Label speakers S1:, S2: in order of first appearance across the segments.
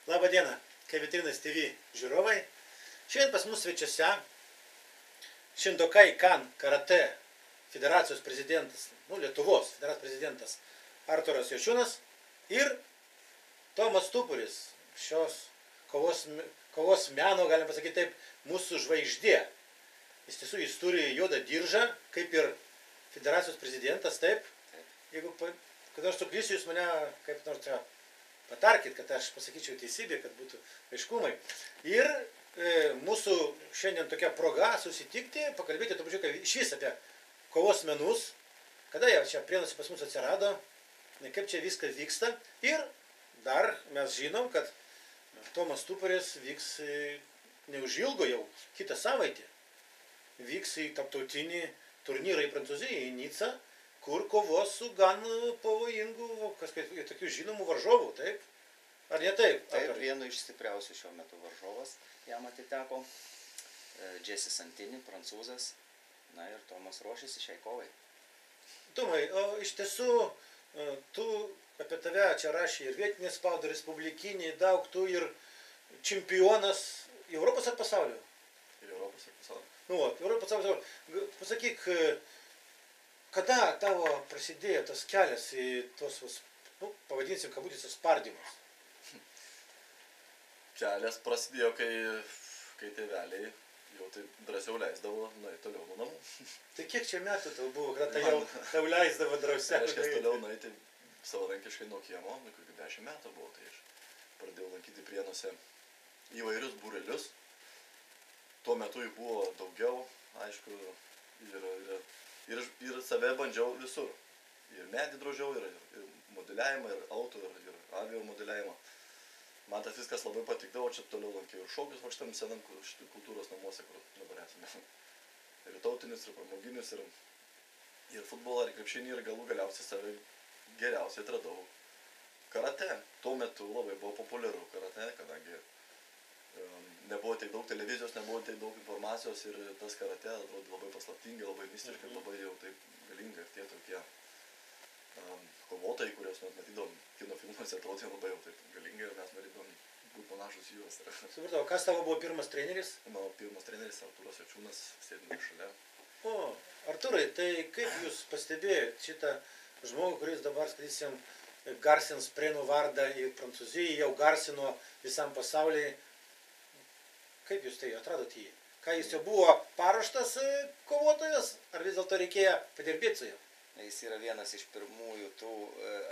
S1: Labą dieną, Kavitrinas TV žiūrovai. Šiandien pas mus svečiuose Shindokai Kan Karate federacijos prezidentas, Lietuvos federacijos prezidentas Arturas Jošiūnas ir Tomas Tupuris, šios kovos meno, galim pasakyti taip, mūsų žvaigždė. Iš tiesų jis turi juodą diržą, kaip ir federacijos prezidentas, taip. Jeigu kada aš suklysiu, jūs mane kaip nors čia patarkit, kad aš pasakyčiau teisybę, kad būtų aiškumai. Ir mūsų šiandien tokia proga susitikti, pakalbėti trupučiuką išvis apie kovos menus, kada jie čia Prienuose pas mus atsirado, kaip čia viskas vyksta. Ir dar mes žinom, kad Tomas Tupuris vyks neužilgo jau kitą savaitę. Vyks į tarptautinį turnyrą į Prancūziją, į Nicą, kur kovos su gan pavojingu, tokių žinomų varžovų, taip? Ar ne taip?
S2: Taip, vienu iš stipriausių šiuo metu varžovas jam atiteko. Jesse Santini, prancūzas. Na ir Tomas ruošiasi šiai kovai.
S1: Tomai, o iš tiesų, tu apie tave čia rašė ir vietinė spauda, respublikinė, daug, tu ir čempionas Europos ar pasaulio?
S2: Ir Europos ir pasaulio.
S1: Europos pasaulio. Pasakyk, kada tavo prasidėjo tas kelias į tos, pavadinsim, kabutėse spardymus?
S3: Kelias prasidėjo, kai tėveliai jau taip drąsiau leisdavo nueiti toliau nuo namų.
S1: Tai kiek čia metų tau buvo, kada jau tau leisdavo drąsiau?
S3: Reiškia, toliau nueiti savarankiškai nuo kiemo, kokių 10 metų buvo, tai aš pradėjau lankyti Prienuose įvairius būrelius. Tuo metu jų buvo daugiau, aišku, ir save bandžiau visur. Ir medį drožiau, ir modeliavimą, ir auto, ir avio modeliavimą. Man tas viskas labai patikdavo, čia toliau lankiau ir šokius va šitam senam kultūros namuose, kur dabar esame. Ir tautinius, ir pramoginius, ir futbolą, ir krepšinį, ir galų galiausiai save geriausiai atradau karate. Tuo metu labai buvo populiaru karate, kadangi nebuvo tiek daug televizijos, nebuvo tiek daug informacijos ir tas karate atrodė labai paslaptingai, labai mistiškai, labai jau taip galinga ir tie tokie kovotojai, kuriuos mes matydom kino filmuose, atrodė labai jau taip galingai ir mes norėdom būti panašus į juos.
S1: Supratau, kas tavo buvo pirmas treneris?
S3: Mano pirmas treneris Arturas Jošiūnas, sėdinau šalia.
S1: Arturai, tai kaip jūs pastebėjot šitą žmogų, kuris dabar, sakysim, garsins Prienų vardą į Prancūziją, jau garsino visam pasaulyje. Kaip jūs tai atradot jį? Ką jis jau buvo paruoštas kovotojas, ar vis dėlto reikėjo padirbėti su juo?
S2: Jis yra vienas iš pirmųjų tų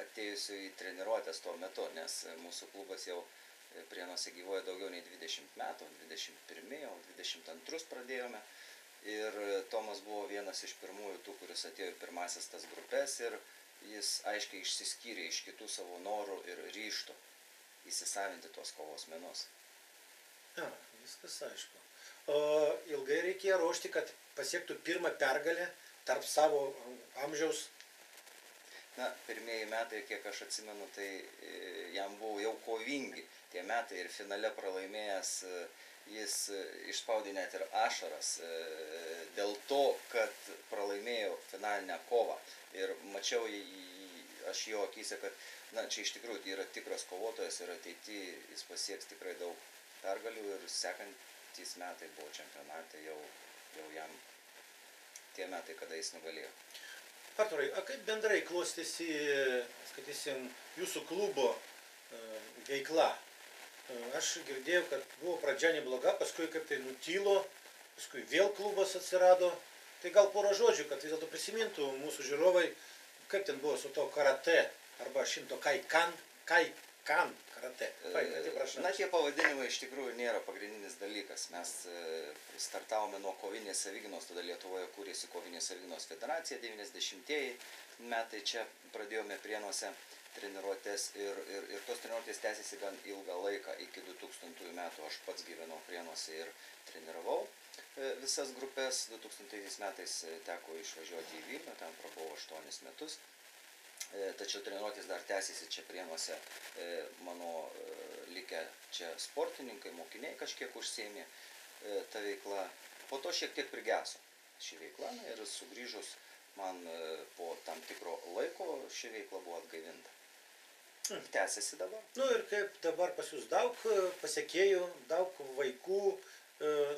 S2: atėjusių į treniruotės tuo metu, nes mūsų klubas jau Prienuose gyvoja daugiau nei 20 metų, 21, jau 22 pradėjome. Ir Tomas buvo vienas iš pirmųjų tų, kuris atėjo į pirmasis tas grupės ir jis aiškiai išsiskyrė iš kitų savo norų ir ryžtų įsisavinti tuos kovos menus.
S1: Viskas aišku. O ilgai reikėjo ruošti, kad pasiektų pirmą pergalę tarp savo amžiaus?
S2: Na, pirmieji metai, kiek aš atsimenu, tai jam buvo jau kovingi tie metai ir finale pralaimėjęs jis išspaudė net ir ašaras dėl to, kad pralaimėjo finalinę kovą. Ir mačiau aš jo akyse, kad na, čia iš tikrųjų yra tikras kovotojas ir ateityje jis pasieks tikrai daug pergalių ir sekantys metai buvo čempionate jau jam tie metai, kada jis nugalėjo.
S1: Arturai, kaip bendrai klostėsi, skaitysim, jūsų klubo veikla? Aš girdėjau, kad buvo pradžia nebloga, paskui kaip tai nutylo, paskui vėl klubas atsirado. Tai gal porą žodžių, kad vis dėlto prisimintų mūsų žiūrovai, kaip ten buvo su to karate arba Shindokai Kan karate.
S2: Na, tie pavadinimai iš tikrųjų nėra pagrindinis dalykas. Mes startavome nuo kovinės savigynos, tada Lietuvoje kūrėsi kovinės savigynos federacija, 90-ieji metai čia pradėjome Prienuose treniruotės ir tos treniruotės tęsiasi gan ilgą laiką, iki 2000 metų. Aš pats gyvenau Prienuose ir treniravau visas grupės. 2000 metais teko išvažiuoti į Vilnių, ten prabuvau 8 metus. Tačiau treniruotės dar tęsiasi čia Prienuose, mano likę čia sportininkai, mokiniai kažkiek užsiėmė tą veiklą. Po to šiek tiek prigeso ši veikla ir sugrįžus man po tam tikro laiko ši veikla buvo atgaivinta. tęsiasi dabar.
S1: Nu ir kaip dabar pas jūs daug pasiekėjų, daug vaikų,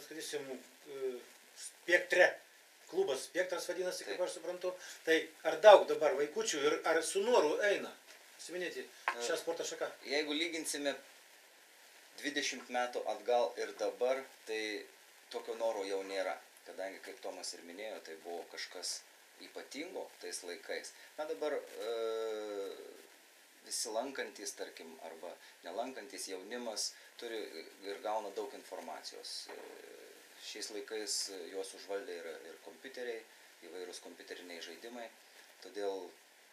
S1: sakysim, spektre, klubas spektras vadinasi, kaip aš suprantu, tai ar daug dabar vaikučių ir ar su noru eina įsiminėti šią sporto šaką?
S2: Jeigu lyginsime 20 metų atgal ir dabar, tai tokio noro jau nėra, kadangi, kaip Tomas ir minėjo, tai buvo kažkas ypatingo tais laikais. Na dabar visi lankantys, tarkim, arba nelankantys jaunimas turi ir gauna daug informacijos. Šiais laikais juos užvaldė ir kompiuteriai, įvairūs kompiuteriniai žaidimai, todėl,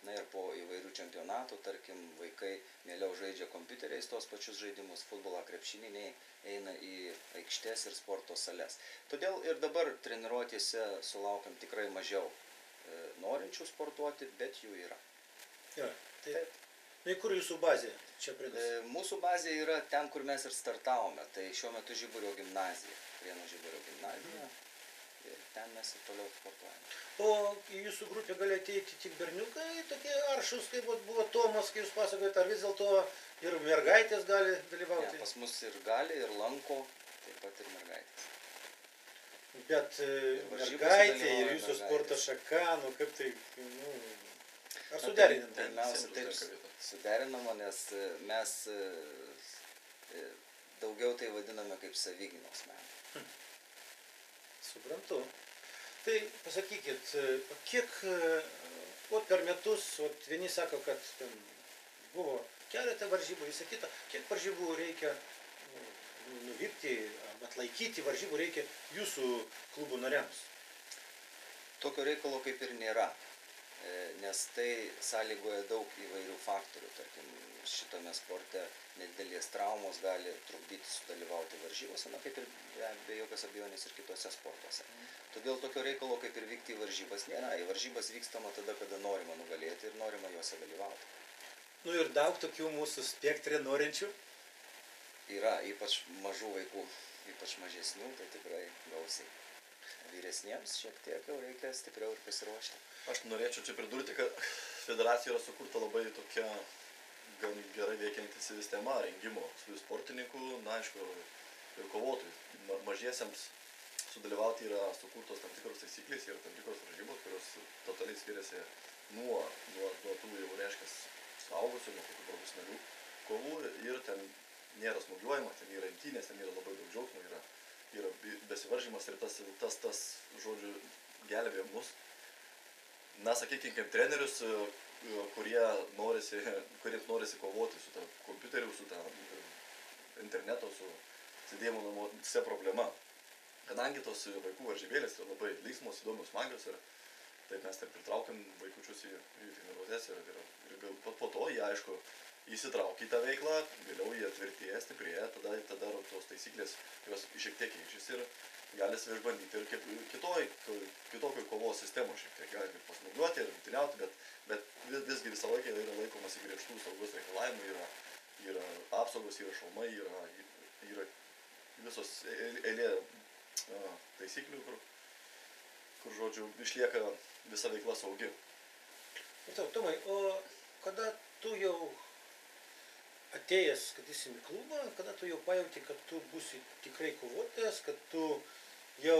S2: na ir po įvairių čempionatų, tarkim, vaikai mieliau žaidžia kompiuteriais tos pačius žaidimus, futbolą, krepšinį, nei eina į aikštės ir sporto sales. Todėl ir dabar treniruotėse sulaukiam tikrai mažiau norinčių sportuoti, bet jų yra.
S1: Jo, tai nu, kur jūsų bazė čia Prienus?
S2: Mūsų bazė yra ten, kur mes ir startavome, tai šiuo metu Žiburio gimnazija, Prienų Žiburio gimnazija, ir ten mes ir toliau sportuojame.
S1: O į jūsų grupę gali ateiti tik berniukai, tokie aršus, kaip buvo Tomas, kai jūs pasakojate, ar vis dėlto ir mergaitės gali dalyvauti?
S2: Ja, pas mus ir gali, ir lanko, taip pat ir mergaitės.
S1: Bet mergaitė ir jūsų sporto šaka, nu kaip tai, nu, ar suderinant?
S2: Pirmiausia, taip suderinama, nes mes daugiau tai vadiname kaip savigynos meną.
S1: Suprantu. Tai pasakykit, kiek, per metus, vieni sako, kad ten buvo keletą varžybų, visą kitą, kiek varžybų reikia nuvykti, atlaikyti varžybų reikia jūsų klubų nariams?
S2: Tokio reikalo kaip ir nėra, nes tai sąlygoja daug įvairių faktorių. Tarkim, šitame sporte nedidelės traumos gali trukdyti sudalyvauti varžybose, na kaip ir be jokios abejonės ir kitose sportuose. Todėl tokio reikalo kaip ir vykti į varžybas nėra. Į varžybas vykstama tada, kada norima nugalėti ir norima juose dalyvauti.
S1: Nu ir daug tokių mūsų spektre norinčių?
S2: Yra, ypač mažų vaikų, ypač mažesnių, tai tikrai gausiai. Vyresniems šiek tiek jau reikia stipriau ir pasiruošti.
S3: Aš norėčiau čia pridurti, kad federacija yra sukurta labai tokia gan gerai veikianti sistema rengimo sportininkų, na aišku, ir kovotojų. Mažiesiems sudalyvauti yra sukurtos tam tikros taisyklės ir tam tikros varžybos, kurios totaliai skiriasi nuo tų jau reiškia suaugusių, nuo tokių profesionalių kovų, ir ten nėra smūgiuojama, ten yra imtynės, ten yra labai daug džiaugsmo, yra besivaržymas ir tas žodžiu, gelbėja mus. Na, sakykime, kaip trenerius, kuriems norisi kovoti su ta kompiuteriu, su ta interneto, su sėdėjimo namuose problema. Kadangi tos vaikų varžybėlės yra labai linksmos, įdomios, smagios, ir taip mes taip pritraukiam vaikučius į treniruotes ir po to jie, aišku, įsitraukia į tą veiklą, vėliau jie tvirtėja, stiprėja, tada tos taisyklės jos šiek tiek keičiasi ir gali save išbandyti ir kitokio kovos sistemo šiek tiek, gali pasmūgiuoti ir rungtyniauti, bet visgi visą laiką yra laikomasi griežtų saugos reikalavimų, yra apsaugos, yra šalmai, yra visos eilė taisyklių, kur žodžiu, išlieka visa veikla saugi.
S1: Tomai, o kada tu jau atėjęs, kad esi į klubą, kada tu jau pajauti, kad tu būsi tikrai kovotojas, kad tu jau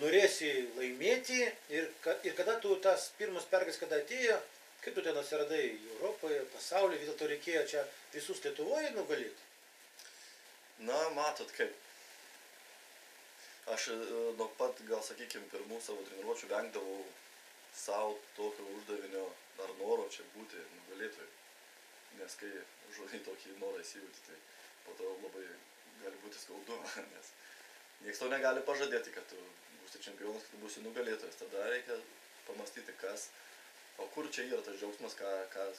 S1: norėsi laimėti ir kada tu tas pirmas pergalės, kada atėjo, kaip tu ten atsiradai Europoje, pasaulyje, vis dėlto reikėjo čia visus Lietuvoje nugalėti?
S3: Na, matot kaip. Aš nuo pat, gal sakykime, pirmų savo treniruočių vengdavau savo tokio uždavinio ar noro čia būti nugalėtoju. Nes kai į tokį norą įsijauti, tai po to labai gali būti skaudu, nes nieks to negali pažadėti, kad tu būsi čempionas, kad tu būsi nugalėtojas. Tada reikia pamastyti, o kur čia yra tas džiaugsmas,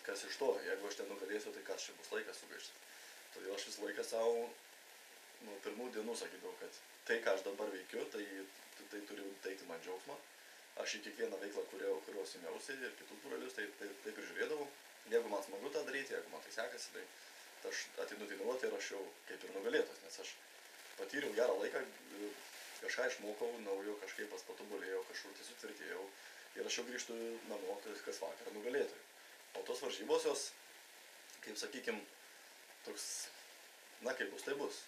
S3: kas iš to. Jeigu aš ten nugalėsiu, tai kas čia bus laikas sugaišti. Todėl aš visą laiką savo nuo pirmų dienų sakydavau, kad tai, ką aš dabar veikiu, tai turi teikti man džiaugsmą. Aš į kiekvieną veiklą, kurios įmiausi ir kitus būrelius, taip ir žiūrėdavau. Jeigu man smagu tą daryti, jeigu man tai sekasi, tai aš ateinu treniruoti ir aš jau kaip ir nugalėtas, nes aš patyriau gerą laiką, kažką išmokau naujo, kažkaip patobulėjau, kažkur tai sutvirtėjau ir aš jau grįžtu namo kas vakarą nugalėtojų. O tos varžybos jos kaip sakykim, toks, na kaip bus, tai bus.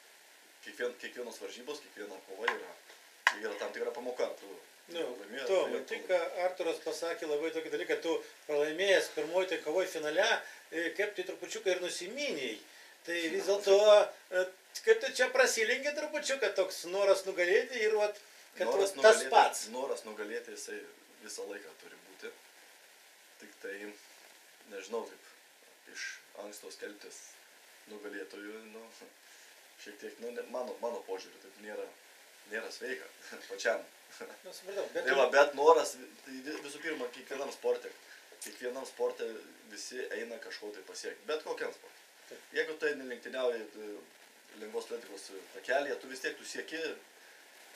S3: Kiekvienos varžybos, kiekviena kova yra tam tikra pamoka.
S1: Tomai, tai ką Arturas pasakė labai tokį dalyką, tu pralaimėjęs pirmoji tai kovoj finale, kaip tai trupučiuką ir nusiminiai. Tai vis dėlto, kaip tu čia prasilengi trupučiuką, toks noras nugalėti ir kad tas pats.
S3: Noras nugalėti jisai visą laiką turi būti. Tik tai, nežinau, taip iš anksto skelbtis nugalėtojų, šiek tiek, mano požiūriu, taip nėra sveika pačiam. Bet noras, visų pirma, kiekvienam sporte visi eina kažko tai pasiekti, bet kokiam sporte. Jeigu tu eini lenktyniauji lengvos atletikos takelėje, tu vis tiek sieki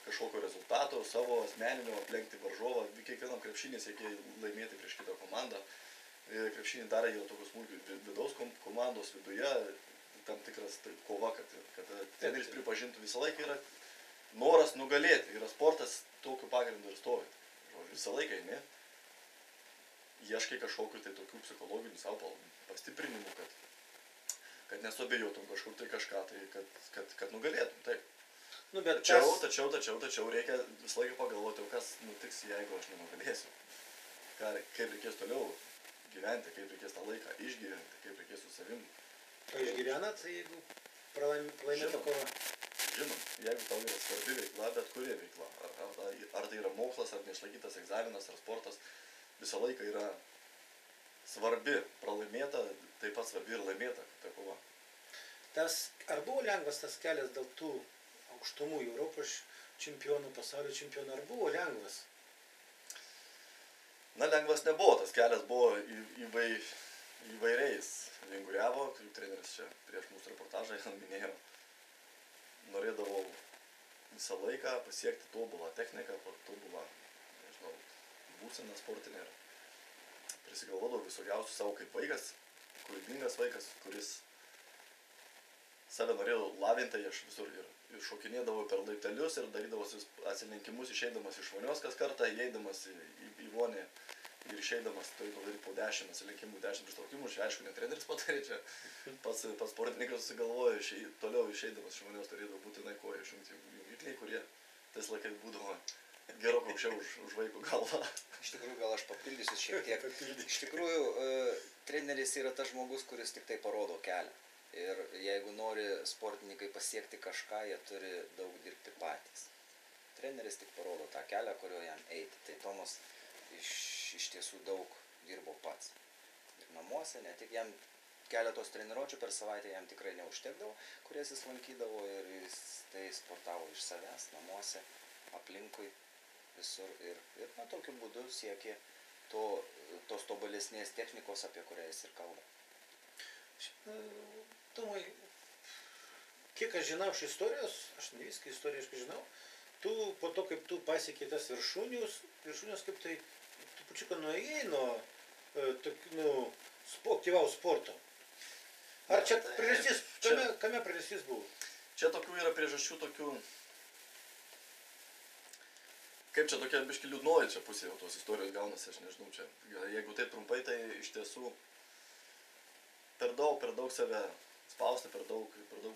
S3: kažkokio rezultato, savo asmeninio, aplenkti varžovą, kiekvienam krepšinį sieki laimėti prieš kitą komandą. Krepšinį dar yra tokios smulkios vidaus komandos viduje, tam tikras kova, kad treneris pripažintų visą laiką yra noras nugalėti, yra sportas tokiu pagrindu ir stovi. Visą laiką eini, ieškai kažkokiu tai tokių psichologinių savo pastiprinimų, kad nesuabejotum kažkur tai kažką, tai kad nugalėtum, taip. Tačiau reikia visą laiką pagalvoti, kas nutiks, jeigu aš nenugalėsiu. Kaip reikės toliau gyventi, kaip reikės tą laiką išgyventi, kaip reikės su savim.
S1: O išgyvenat, jeigu pralaimėtų kovą?
S3: Žinom, jeigu tau yra svarbi veikla, bet kuri veikla, ar tai yra mokslas, ar neišlaikytas egzaminas, ar sportas, visą laiką yra svarbi, pralaimėta, taip pat svarbi ir laimėta ta kova.
S1: Ar buvo lengvas tas kelias dėl tų aukštumų Europos čempionų, pasaulio čempionų, ar buvo lengvas?
S3: Lengvas nebuvo, tas kelias buvo įvairiais vinguriavo, kaip treneris čia prieš mūsų reportažą minėjo. Norėdavau visą laiką pasiekti tobulą techniką, tobulą, nežinau, būseną sportinę. Prisigalvodavau visokiausių savo kaip vaikas, kūrybingas vaikas, kuris save norėjau lavinti, aš visur ir šokinėdavau per laiptelius ir darydavau atsilenkimus, išeidamas iš vonios kas kartą, įeidamas į vonį ir išeidamas, tai padaryti po 10 atsilenkimų, 10 prištraukimų, čia aišku, ne treneris patarė, čia pats sportininkas susigalvojo, toliau išeidamas iš vonios turėdavo būtinai koją išjungti jungikliai, kurie tais laikais būdavo gerokai aukščiau už vaiko galvą.
S2: Iš tikrųjų, gal aš papildysiu šiek tiek. Iš tikrųjų, treneris yra tas žmogus, kuris tik tai parodo kelią. Ir jeigu nori sportininkai pasiekti kažką, jie turi daug dirbti patys. Treneris tik parodo tą kelią, kurio jam eiti. Tai Tomas iš tiesų daug dirbo pats. Ir namuose, ne tik jam keletos treniruočių per savaitę jam tikrai neužtekdavo, kurias jis lankydavo ir jis tai sportavo iš savęs, namuose, aplinkui, visur. Ir tokiu būdu siekė tos tobulesnės technikos, apie kurią jis ir kalba.
S1: Tomai, kiek aš žinau iš istorijos, aš ne viską istoriškai žinau, tu po to, kaip tu pasiekė tas viršūnius kaip tai trupučiuką nuėjai nuo aktyvaus sporto. Ar čia priežastis, kame priežastis buvo?
S3: Čia tokių yra priežasčių, kaip čia tokia biški liūdnoji čia pusė jau tos istorijos gaunasi, aš nežinau čia. Jeigu taip trumpai, tai iš tiesų per daug save spausti, per daug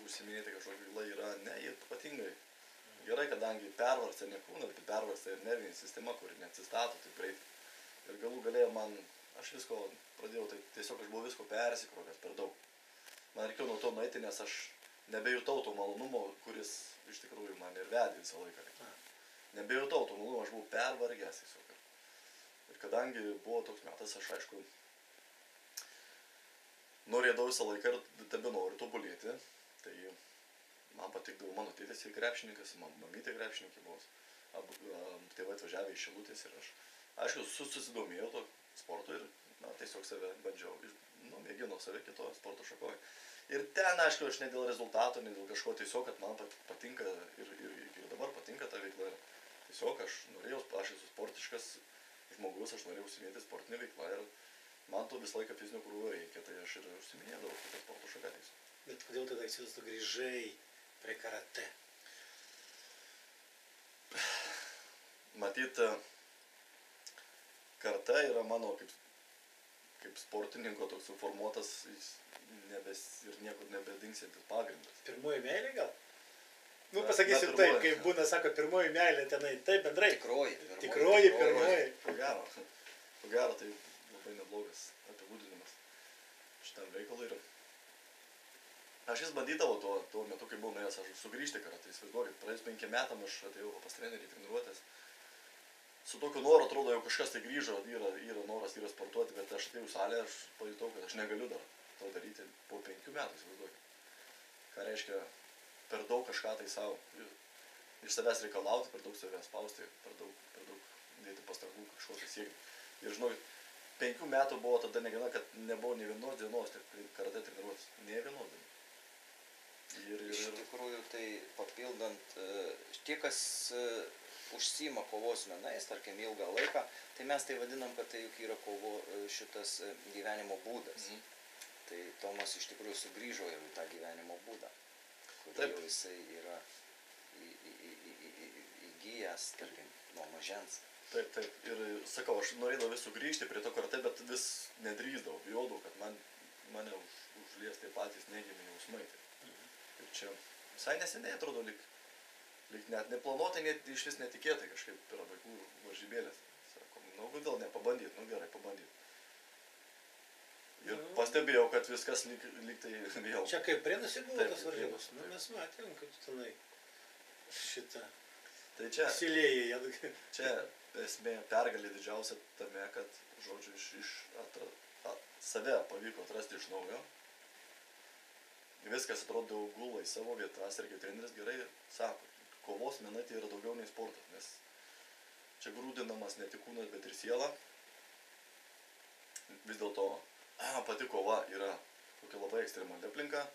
S3: užsiminėti kažkokia veikla yra ypatingai gerai, kadangi pervarsta ne kūną, tai pervarsta ir nervinė sistema, kuri neatsistato taip greitai. Ir galų galėjo aš visko pradėjau, tai tiesiog aš buvau visko persikrovęs per daug. Man reikėjo nuo to nueiti, nes aš nebejutau to malonumo, kuris iš tikrųjų man ir vedė visą laiką. Nebejutau to malonumo, aš buvau pervargęs tiesiog. Ir kadangi buvo toks metas, aš aišku norėdavau visą laiką ir tebe noriu tobulėti, tai man patikdavo mano tėtis ir krepšininkas, mamytė krepšininkė buvo. Tėvai atvažiavę iš Šilutės ir aš, aišku, susidomėjau to sportu ir tiesiog save bandžiau, mėginau save kito sporto šakoje. Ir ten, aišku, aš ne dėl rezultato, ne dėl kažko, tiesiog, kad man patinka ir dabar patinka ta veikla. Tiesiog aš esu sportiškas žmogus, aš norėjau užsiminėti sportinę veiklą ir man to visą laiką fizinio krūvio reikia, tai aš ir užsiminėdavau kitą sporto šaką tiesiog.
S1: Bet kodėl tada tu grįžai prie karate?
S3: Matyt, karate yra mano kaip sportininko toks suformuotas ir niekur nebedingsiantis pagrindas.
S1: Pirmoji meilė gal? Nu,
S3: Na,
S1: pasakysiu
S3: na,
S1: taip,
S3: pirmoji.
S1: kaip būna, sako, pirmoji meilė tenai, taip bendrai.
S2: Tikroji.
S1: Pirmoji.
S3: Ko gero, tai labai neblogas apibūdinimas šitam reikalui. Ir aš vis bandydavau tuo metu, kai buvau nuėjęs, aš sugrįžti karatė, įsivaizduokit, praėjus 5 metam aš atėjau pas trenerį treniruotės. Su tokiu noru atrodo, jau kažkas tai grįžo, yra noras, yra sportuoti, bet aš atėjau į salę, aš pajutau, kad aš negaliu dar to daryti po 5 metų, įsivaizduokit. Ką reiškia per daug kažką tai savo, iš savęs reikalauti, per daug savęs spausti, per daug dėti pastangų kažko tai siekti. Ir žinokit, 5 metų buvo tada negana, kad nebuvo nei vienos dienos karatė treniruotis, nei vienos dienos.
S2: Iš tikrųjų, tai papildant, tie, kas užsiima kovos menais, tarkim, ilgą laiką, tai mes tai vadinam, kad tai juk yra šitas gyvenimo būdas. Tai Tomas iš tikrųjų sugrįžo jau į tą gyvenimo būdą, kurį jau jisai yra įgyjęs, tarkim, nuo mažens.
S3: Taip. Ir sakau, aš norėdavau vis sugrįžti prie to karatė, bet vis nedrįsdavau, bijodavau, kad mane užlies tie patys neigiami jausmai. Ir čia visai neseniai atrodo lyg net neplanuotai, net iš vis netikėtai kažkaip yra vaikų varžybėlės. Sakom, kodėl nepabandyt, gerai, pabandyt. Ir pastebėjau, kad viskas lyg tai vėl.
S1: Čia kaip Prienuose buvo
S3: Taip,
S1: tas varžybos,
S3: Prienuose,
S1: mes matėm, kad tenai šitą
S3: Tai
S1: įsilėjai.
S3: čia esmė pergalė didžiausia tame, kad, žodžiu, save pavyko atrasti iš naujo. Viskas atrodo gula į savo vietas ir kaip treneris gerai sako, kovos menai tai yra daugiau nei sportas, nes čia grūdinamas ne tik kūnas, bet ir siela. Vis dėlto pati kova yra tokia labai ekstremali aplinka,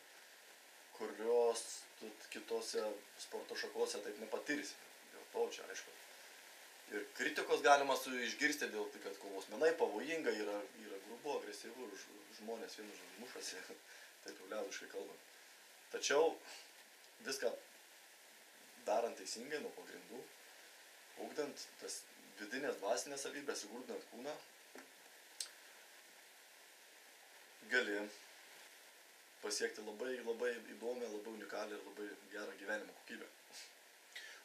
S3: kurios kitose sporto šakose taip nepatirsi. Dėl to čia aišku. Ir kritikos galima išgirsti dėl tai, kad kovos menai pavojinga, yra grubu, agresyvu, žmonės vienu mušasi. Taip jau liaudiškai kalbant. Tačiau viską darant teisingai nuo pagrindų, ugdant tas vidinės dvasinės savybės, įgrūdinant kūną, gali pasiekti labai įdomią, labai unikalią ir labai gerą gyvenimo kokybę.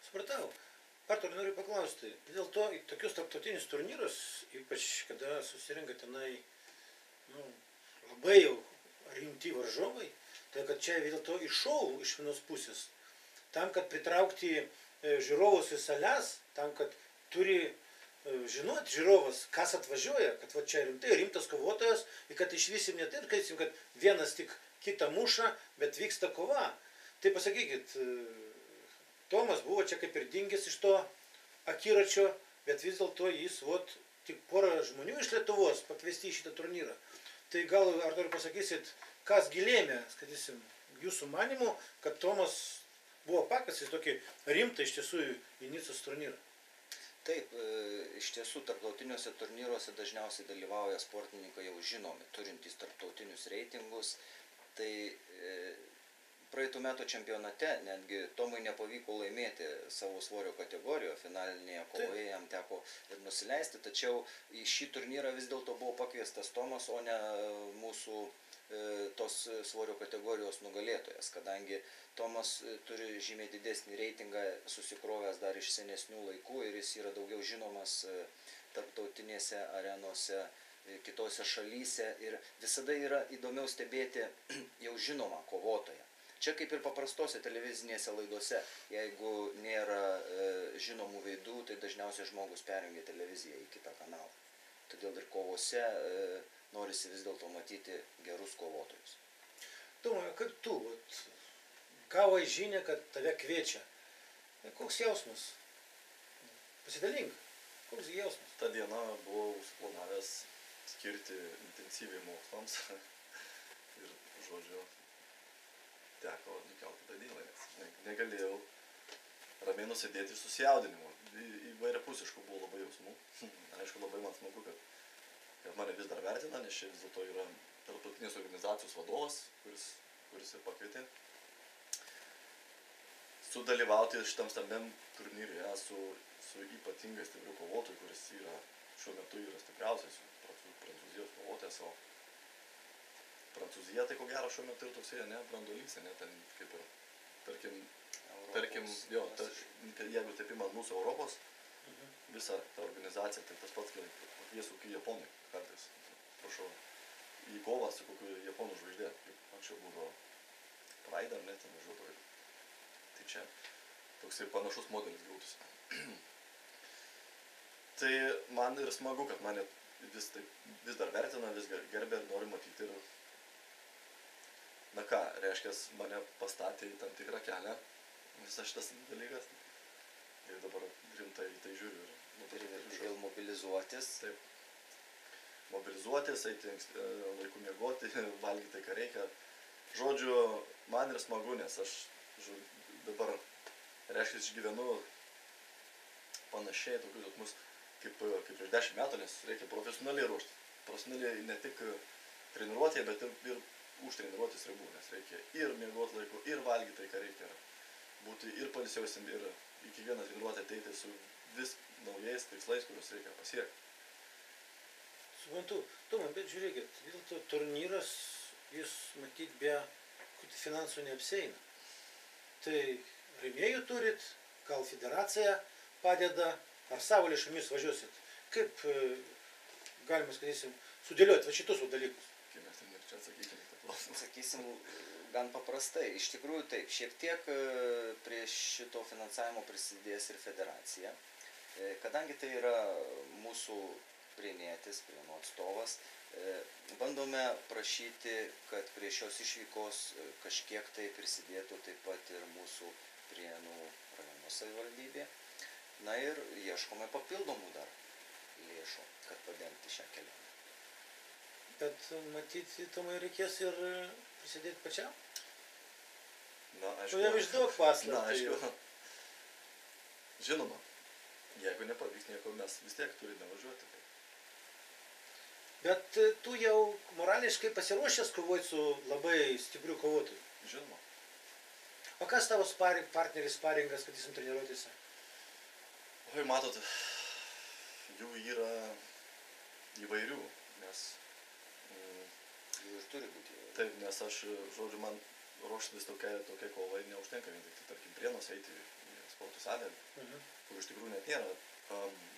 S1: Supratau. Artur, noriu paklausti, vis dėlto į tokius tarptautinius turnyrus, ypač kada susirinka tenai labai jau rimti varžovai, tai kad čia vis dėlto iš šou iš vienos pusės, tam, kad pritraukti žiūrovus į sales, tam, kad turi žinoti žiūrovas, kas atvažiuoja, kad va čia rimtas kovotojas, ir kad išvysim ne taip, kad vienas tik kitą muša, bet vyksta kova. Tai pasakykit, Tomas buvo čia kaip ir dingęs iš to akiračio, bet vis dėlto jis tik porą žmonių iš Lietuvos pakviesti į šitą turnyrą. Tai gal, ar noriu pasakysit, kas gilėmė, skaitysim, jūsų manimu, kad Tomas buvo pakviestas tokį rimtą iš tiesų į Nicos turnyrą?
S2: Taip, iš tiesų tarptautiniuose turnyruose dažniausiai dalyvauja sportininkai jau žinomi, turintys tarptautinius reitingus. Tai praeitų metų čempionate netgi Tomui nepavyko laimėti savo svorio kategorijoje, finalinėje kovoje jam teko ir nusileisti, tačiau į šį turnyrą vis dėlto buvo pakviestas Tomas, o ne mūsų tos svorio kategorijos nugalėtojas, kadangi Tomas turi žymiai didesnį reitingą susikrovęs dar iš senesnių laikų ir jis yra daugiau žinomas tarptautinėse arenose, kitose šalyse ir visada yra įdomiau stebėti jau žinomą kovotoją. Čia kaip ir paprastose televizinėse laidose, jeigu nėra žinomų veidų, tai dažniausiai žmogus perjungia televiziją į kitą kanalą. Todėl ir kovose norisi vis dėlto matyti gerus kovotojus.
S1: Tomai, kaip tu gavai žinią, kad tave kviečia? Koks jausmas? Pasidalink, koks jausmas?
S3: Ta diena buvau suplanavęs skirti intensyviai mokslams ir, žodžiu, teko nukelti tą dieną, nes negalėjau ramiai nusidėti iš susijaudinimo. Įvairiapusiškų buvo labai jausmų. Aišku, labai man smagu, kad mane vis dar vertina, nes čia vis dėlto yra tarptautinės organizacijos vadovas, kuris ir pakvietė sudalyvauti šitam stambiam turnyre su ypatingai stipriu kovotoju, kuris šiuo metu yra stipriausias prancūzijos kovotojas. Prancūzija tai ko gero šiuo metu ir toksai, ne, branduolys, ne, ten kaip ir, tarkim, jo, jeigu taip imant mūsų Europos, visą tą organizaciją, tai tas pats, kai pakviesiu kokių japonai kartais, prašau, į kovą su kokiu japonų žvaigždė, kaip anksčiau būdavo Pride ar ne, ten važiuodavo. Tai čia toksai panašus modelis gautųsi. Tai man ir smagu, kad mane vis dar vertina, vis gerbė ir nori matyti ir, na ką, reiškia, mane pastatė į tam tikrą kelią, visas šitas dalykas. Ir dabar rimtai į tai žiūriu.
S2: Ir mobilizuotis.
S3: Taip. Mobilizuotis, eiti laiku miegoti, valgyti tai, ką reikia. Žodžiu, man ir smagu, nes aš dabar, reiškia, išgyvenu panašiai tokius jausmus kaip prieš 10 metų, nes reikia profesionaliai ruošti. Profesionaliai ne tik treniruotėje, bet ir už treniruotės ribų, nes reikia ir miegoti laiku, ir valgyti tai, ką reikia. Būti ir pailsiausim, ir į kiekvieną treniruotę ateiti su vis naujais tikslais, kuriuos reikia pasiekti.
S1: Suprantu, Tomai, bet žiūrėkit, vis dėlto turnyras, jis matyt be finansų neapseina. Tai rėmėjų turit, gal federacija padeda, ar savo lėšomis važiuosit? Kaip galima, sakysim, sudėlioti va šitus dalykus?
S3: Kaip mes ten ir čia atsakykime tą klausimą.
S2: Sakysim, gan paprastai. Iš tikrųjų taip, šiek tiek prie šito finansavimo prisidės ir federacija. Kadangi tai yra mūsų prienėtis, prienų atstovas, bandome prašyti, kad prie šios išvykos kažkiek tai prisidėtų taip pat ir mūsų Prienų rajono savivaldybė. Na ir ieškome papildomų dar lėšų, kad padengti šią kelionę.
S1: Bet matyti, Tomai, reikės ir prisidėti pačiam?
S3: Na, aišku.
S1: Jau išduok paslaptį.
S3: Na, aišku. Žinoma, jeigu nepavyks nieko, mes vis tiek turime važiuoti.
S1: Bet tu jau morališkai pasiruošęs kovoti su labai stipriu kovotoju?
S3: Žinoma.
S1: O kas tavo partneris, sparingas, kad jis treniruotėse?
S3: Oi, matot, jų yra įvairių, nes...
S2: Jų ir turi būti.
S3: Taip, nes aš, žodžiu, man ruoštis tokiai kovai neužtenka vien tik, tarkim, Prienuose eiti į sporto salę, kur iš tikrųjų net nėra.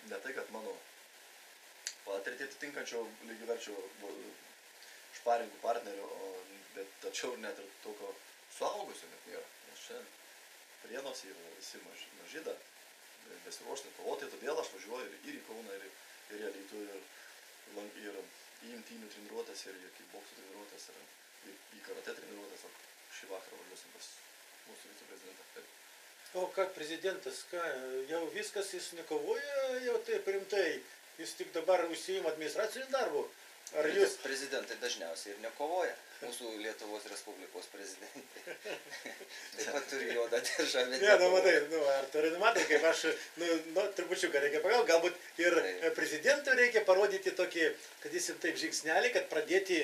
S3: Ne tai, kad mano patirtį atitinkančio lygiaverčio šparingų partnerio, bet tačiau net ir tokio suaugusio net nėra. Nes čia Prienuose yra visi maži dar besiruošti kovotai, todėl aš važiuoju ir į Kauną, ir į Alytų, ir į imtynių treniruotės, ir į kickbokso treniruotės, ir į karate treniruotės. Šį vakarą važiuosim pas mūsų viceprezidentą.
S1: O ką prezidentas, jau viskas jis nekovoja jau taip rimtai, jis tik dabar užsiima administraciniu darbu? Ar jūs...
S2: Prezidentai dažniausiai ir nekovoja, mūsų Lietuvos Respublikos prezidentai. Taip pat turi juodą diržą, bet
S1: ne, matai, ar tu matai, kaip aš, trupučiuką reikia pagalvoti, galbūt ir prezidentui reikia parodyti tokį, kad jis taip žingsnelį, kad pradėti,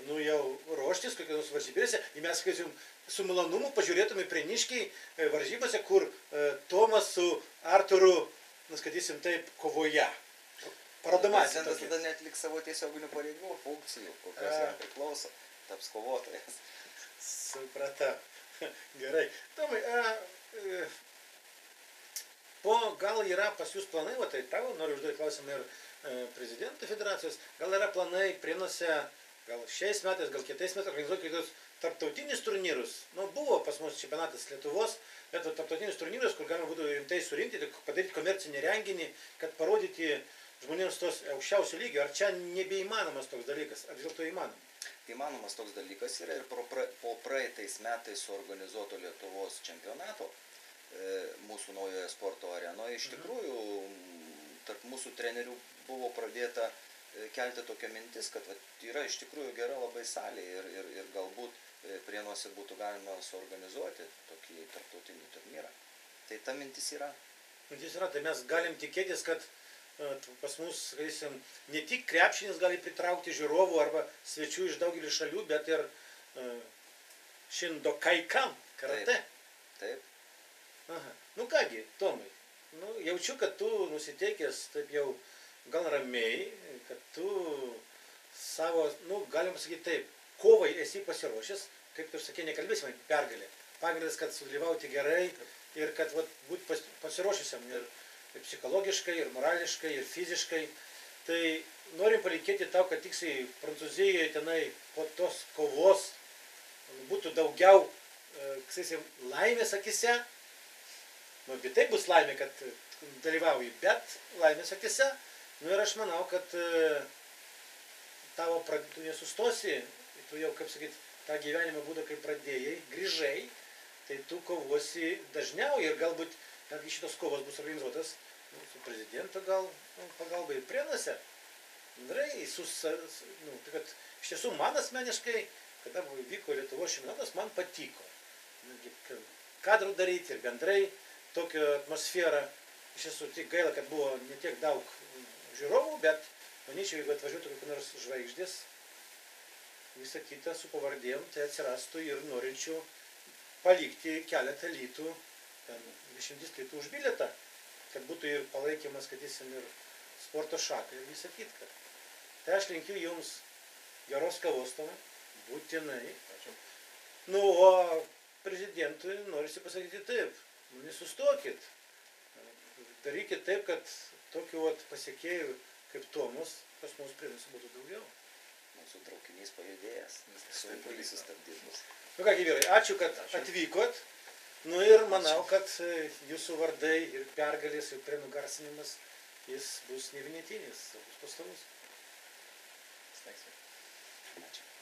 S1: jau ruoštis kokios nors varžybėse, ir mes, sakysim, su malonumu pažiūrėtume Prieniškiai varžybose, kur Tomas su Arturu, sakysim, taip, kovoja.
S2: Prezidentas tada netliks savo tiesioginių pareigų, funkcijų, kokios jam priklauso, taps kovotojas.
S1: Supratau. Gerai. Tomai, gal yra pas jūs planai, tai tavo, noriu užduoti klausimą ir prezidento federacijos, gal yra planai Prienuose, gal šiais metais, gal kitais metais organizuoti kitus tarptautinius turnyrus? Buvo pas mus čempionatas Lietuvos, bet tarptautinius turnyrus, kur galima būtų rimtai surinkti, padaryti komercinį renginį, kad parodyti žmonėms tos aukščiausio lygio. Ar čia nebeįmanomas toks dalykas? Ar vis dėlto įmanomas?
S2: Įmanomas toks dalykas yra ir po praeitais metais suorganizuoto Lietuvos čempionato mūsų naujoje sporto arenoje. Iš tikrųjų, tarp mūsų trenerių buvo pradėta kelti tokią mintis, kad yra iš tikrųjų gera labai salė ir galbūt Prienuose būtų galima suorganizuoti tokį tarptautinį turnyrą. Tai ta mintis yra.
S1: Mintis yra, tai mes galim tikėtis, kad pas mus, sakysim, ne tik krepšinis gali pritraukti žiūrovų arba svečių iš daugelį šalių, bet ir Shindokai Kan karate.
S2: Taip.
S1: Aha. Kągi, Tomai, jaučiu, kad tu nusiteikęs taip jau gan ramiai, kad tu savo, galima sakyti taip, kovai esi pasiruošęs, kaip tu ir sakė, nekalbėsime apie pergalę. Pagrindas, kad sudalyvauti gerai ir kad būti pasiruošusiam ir psichologiškai, ir morališkai, ir fiziškai. Tai norim palinkėti tau, kad tiksliai Prancūzijoje tenai po tos kovos būtų daugiau laimės akise. Nu, bet tai bus laimė, kad dalyvauji, bet laimės akise. Nu ir aš manau, kad tu nesustosi, tu jau, kaip sakyt, tą gyvenimo būdą, kaip pradėjai, grįžai, tai tu kovosi dažniau ir galbūt netgi šitos kovos bus organizuotas su prezidento pagalba ir Prienuose. Bendrai, tai kad iš tiesų man asmeniškai, kada vyko Lietuvos čempionatas, man patiko. Kadrų daryti ir bendrai tokią atmosferą. Iš tiesų tik gaila, kad buvo ne tiek daug žiūrovų, bet manyčiau, jeigu atvažiuotų kokių nors žvaigždės, visą kitą su pavardėm, tai atsirastų ir norinčių palikti keletą litų, 20 litų už bilietą, kad būtų ir palaikymas, kad jis ir sporto šakai ir visą kitką. Tai aš linkiu jums geros kavos tam, būtinai. Nu, o prezidentui norisi pasakyti taip, nesustokit. Darykit taip, kad tokių pasiekėjų kaip Tomas pas mus Prienuose būtų daugiau.
S2: Mūsų traukinys pajudėjęs, sunku jį sustabdyti.
S1: Nu ką, vyrai, ačiū, kad atvykot. Nu ir manau, kad jūsų vardai ir pergalės ir Prienų garsinimas, jis bus ne vienetinis, bus pastovus.
S2: Ačiū.